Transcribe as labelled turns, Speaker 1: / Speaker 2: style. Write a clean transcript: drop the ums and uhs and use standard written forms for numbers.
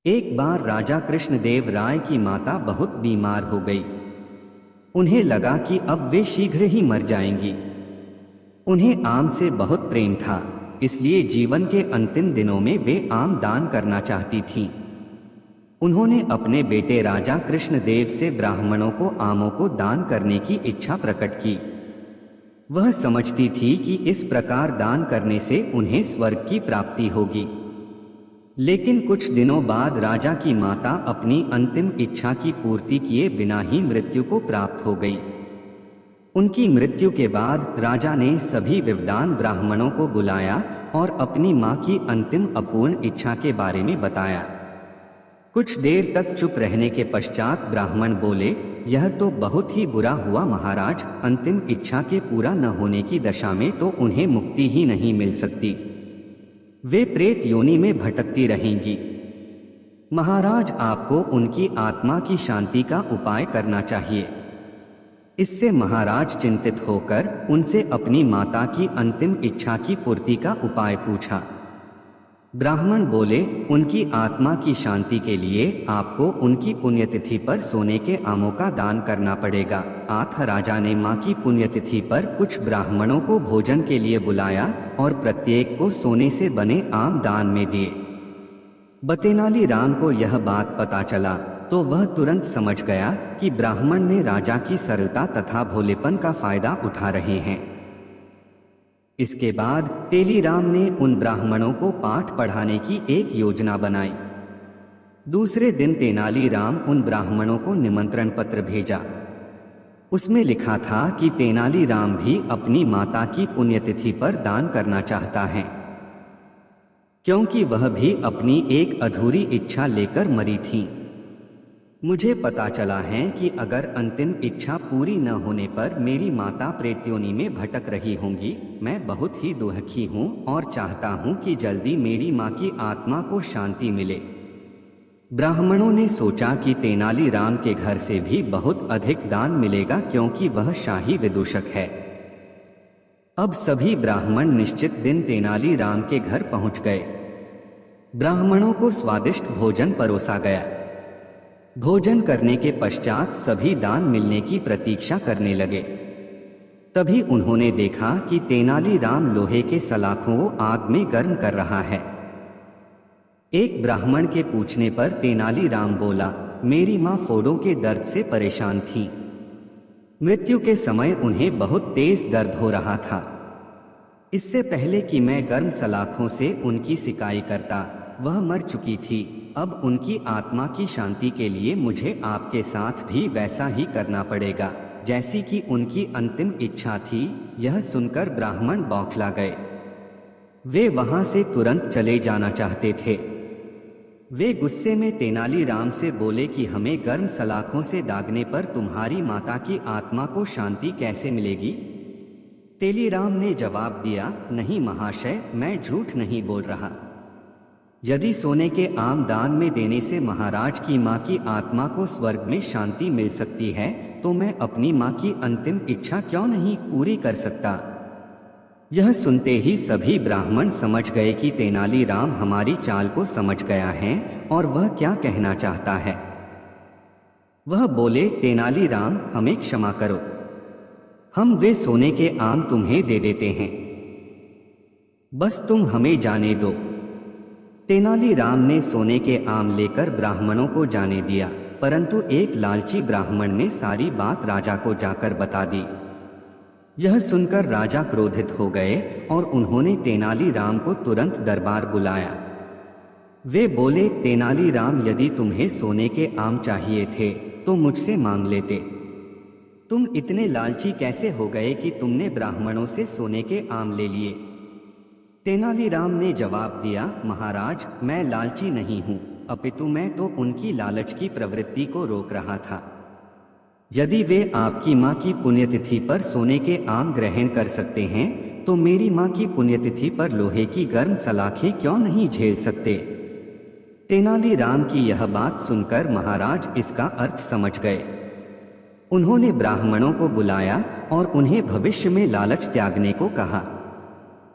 Speaker 1: एक बार राजा कृष्णदेव राय की माता बहुत बीमार हो गई। उन्हें लगा कि अब वे शीघ्र ही मर जाएंगी। उन्हें आम से बहुत प्रेम था, इसलिए जीवन के अंतिम दिनों में वे आम दान करना चाहती थीं। उन्होंने अपने बेटे राजा कृष्णदेव से ब्राह्मणों को आमों को दान करने की इच्छा प्रकट की। वह समझती थी कि इस प्रकार दान करने से उन्हें स्वर्ग की प्राप्ति होगी। लेकिन कुछ दिनों बाद राजा की माता अपनी अंतिम इच्छा की पूर्ति किए बिना ही मृत्यु को प्राप्त हो गई। उनकी मृत्यु के बाद राजा ने सभी विद्वान ब्राह्मणों को बुलाया और अपनी मां की अंतिम अपूर्ण इच्छा के बारे में बताया। कुछ देर तक चुप रहने के पश्चात ब्राह्मण बोले, यह तो बहुत ही बुरा हुआ महाराज। अंतिम इच्छा के पूरा न होने की दशा में तो उन्हें मुक्ति ही नहीं मिल सकती। वे प्रेत योनि में भटकती रहेंगी। महाराज, आपको उनकी आत्मा की शांति का उपाय करना चाहिए। इससे महाराज चिंतित होकर उनसे अपनी माता की अंतिम इच्छा की पूर्ति का उपाय पूछा। ब्राह्मण बोले, उनकी आत्मा की शांति के लिए आपको उनकी पुण्यतिथि पर सोने के आमों का दान करना पड़ेगा। आठ राजा ने मां की पुण्यतिथि पर कुछ ब्राह्मणों को भोजन के लिए बुलाया और प्रत्येक को सोने से बने आम दान में दिए। बतेनाली राम को यह बात पता चला तो वह तुरंत समझ गया कि ब्राह्मण ने राजा की सरलता तथा भोलेपन का फायदा उठा रहे हैं। इसके बाद तेलीराम ने उन ब्राह्मणों को पाठ पढ़ाने की एक योजना बनाई। दूसरे दिन तेनालीराम उन ब्राह्मणों को निमंत्रण पत्र भेजा। उसमें लिखा था कि तेनालीराम भी अपनी माता की पुण्यतिथि पर दान करना चाहता है, क्योंकि वह भी अपनी एक अधूरी इच्छा लेकर मरी थी। मुझे पता चला है कि अगर अंतिम इच्छा पूरी न होने पर मेरी माता प्रेत्योनि में भटक रही होंगी। मैं बहुत ही दुखी हूँ और चाहता हूँ कि जल्दी मेरी माँ की आत्मा को शांति मिले। ब्राह्मणों ने सोचा कि तेनालीराम के घर से भी बहुत अधिक दान मिलेगा, क्योंकि वह शाही विदूषक है। अब सभी ब्राह्मण निश्चित दिन तेनालीराम के घर पहुंच गए। ब्राह्मणों को स्वादिष्ट भोजन परोसा गया। भोजन करने के पश्चात सभी दान मिलने की प्रतीक्षा करने लगे। तभी उन्होंने देखा कि तेनालीराम लोहे के सलाखों को आग में गर्म कर रहा है। एक ब्राह्मण के पूछने पर तेनालीराम बोला, मेरी मां फोड़ों के दर्द से परेशान थी। मृत्यु के समय उन्हें बहुत तेज दर्द हो रहा था। इससे पहले कि मैं गर्म सलाखों से उनकी सिकाई करता, वह मर चुकी थी। अब उनकी आत्मा की शांति के लिए मुझे आपके साथ भी वैसा ही करना पड़ेगा जैसी कि उनकी अंतिम इच्छा थी। यह सुनकर ब्राह्मण बौखला गए। वे वहां से तुरंत चले जाना चाहते थे। वे गुस्से में तेनालीराम से बोले कि हमें गर्म सलाखों से दागने पर तुम्हारी माता की आत्मा को शांति कैसे मिलेगी। तेलीराम ने जवाब दिया, नहीं महाशय, मैं झूठ नहीं बोल रहा। यदि सोने के आम दान में देने से महाराज की मां की आत्मा को स्वर्ग में शांति मिल सकती है, तो मैं अपनी मां की अंतिम इच्छा क्यों नहीं पूरी कर सकता। यह सुनते ही सभी ब्राह्मण समझ गए कि तेनालीराम हमारी चाल को समझ गया है और वह क्या कहना चाहता है। वह बोले, तेनालीराम, हमें क्षमा करो, हम वे सोने के आम तुम्हें दे देते हैं, बस तुम हमें जाने दो। तेनालीराम ने सोने के आम लेकर ब्राह्मणों को जाने दिया, परंतु एक लालची ब्राह्मण ने सारी बात राजा को जाकर बता दी। यह सुनकर राजा क्रोधित हो गए और उन्होंने तेनालीराम को तुरंत दरबार बुलाया। वे बोले, तेनालीराम, यदि तुम्हें सोने के आम चाहिए थे तो मुझसे मांग लेते। तुम इतने लालची कैसे हो गए कि तुमने ब्राह्मणों से सोने के आम ले लिए। तेनालीराम ने जवाब दिया, महाराज, मैं लालची नहीं हूँ, अपितु मैं तो उनकी लालच की प्रवृत्ति को रोक रहा था। यदि वे आपकी माँ की पुण्यतिथि पर सोने के आम ग्रहण कर सकते हैं तो मेरी माँ की पुण्यतिथि पर लोहे की गर्म सलाखें क्यों नहीं झेल सकते। तेनालीराम की यह बात सुनकर महाराज इसका अर्थ समझ गए। उन्होंने ब्राह्मणों को बुलाया और उन्हें भविष्य में लालच त्यागने को कहा।